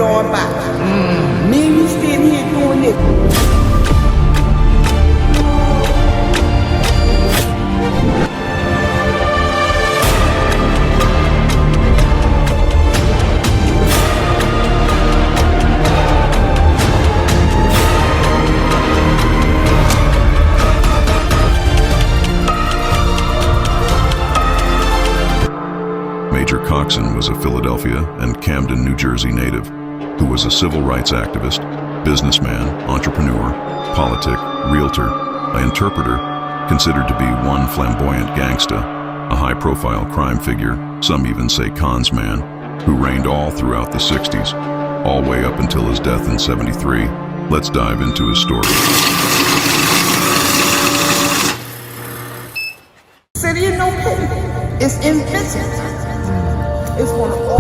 right on by. Me and you standing here doing this. Major Coxson was a Philadelphia and Camden, New Jersey native who was a civil rights activist, businessman, entrepreneur, politic, realtor, an interpreter, considered to be one flamboyant gangsta, a high-profile crime figure, some even say cons man, who reigned all throughout the 60s, all way up until his death in 73. Let's dive into his story. City of no pity. It's invisible.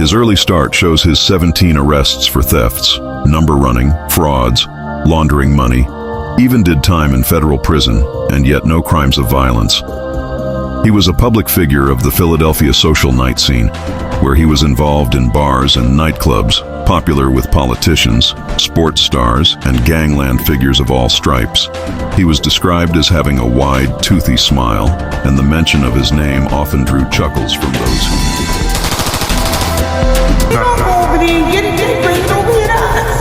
His early start shows his 17 arrests for thefts, number running, frauds, laundering money, even did time in federal prison, and yet no crimes of violence. He was a public figure of the Philadelphia social night scene, where he was involved in bars and nightclubs, popular with politicians, sports stars, and gangland figures of all stripes. He was described as having a wide, toothy smile, and the mention of his name often drew chuckles from those who knew him. Over there and get it, bring it over here to us.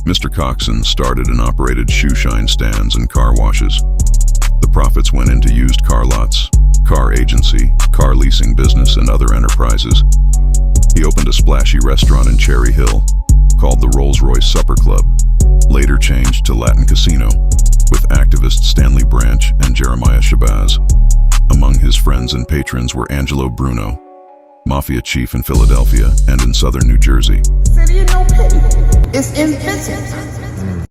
Mr. Coxson started and operated shoe shine stands and car washes. The profits went into used car lots, car agency, car leasing business, and other enterprises. He opened a splashy restaurant in Cherry Hill, called the Rolls-Royce Supper Club, later changed to Latin Casino, with activists Stanley Branch and Jeremiah Shabazz. Among his friends and patrons were Angelo Bruno, mafia chief in Philadelphia and in southern New Jersey. City of no pity. It's invisible.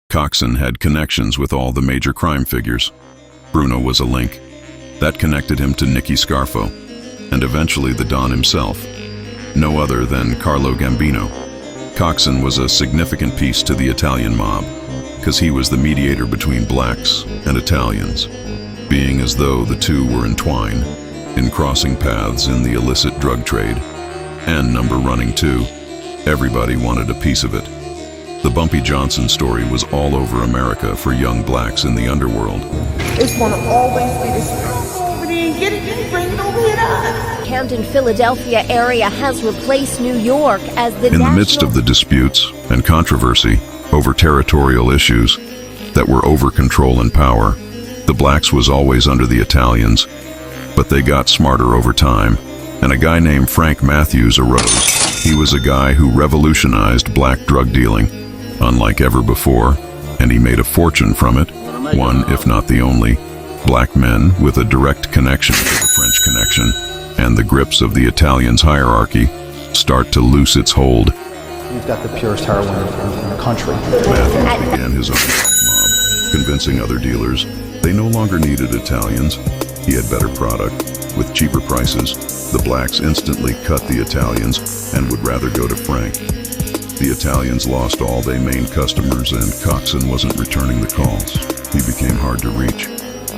Coxson had connections with all the major crime figures. Bruno was a link. That connected him to Nicky Scarfo, and eventually the Don himself, no other than Carlo Gambino. Coxson was a significant piece to the Italian mob, because he was the mediator between blacks and Italians, being as though the two were entwined in crossing paths in the illicit drug trade, and number running too. Everybody wanted a piece of it. The Bumpy Johnson story was all over America for young blacks in the underworld. It's gonna always be this way. Over there and get it, bring it over here to us. Camden, Philadelphia area has replaced New York as the In the midst of the disputes and controversy over territorial issues that were over control and power, the blacks was always under the Italians, but they got smarter over time, and a guy named Frank Matthews arose. He was a guy who revolutionized black drug dealing, unlike ever before, and he made a fortune from it, one, if not the only, black men with a direct connection to the French connection, and the grips of the Italians' hierarchy start to loose its hold. We've got the purest heroin in the country. Matthews began his own mob, convincing other dealers they no longer needed Italians. He had better product, with cheaper prices. The blacks instantly cut the Italians and would rather go to Frank. The Italians lost all their main customers, and Coxson wasn't returning the calls. He became hard to reach.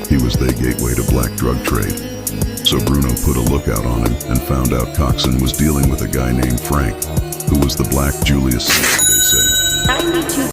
He was the gateway to black drug trade. So Bruno put a lookout on him and found out Coxson was dealing with a guy named Frank, who was the black Julius Caesar, they say.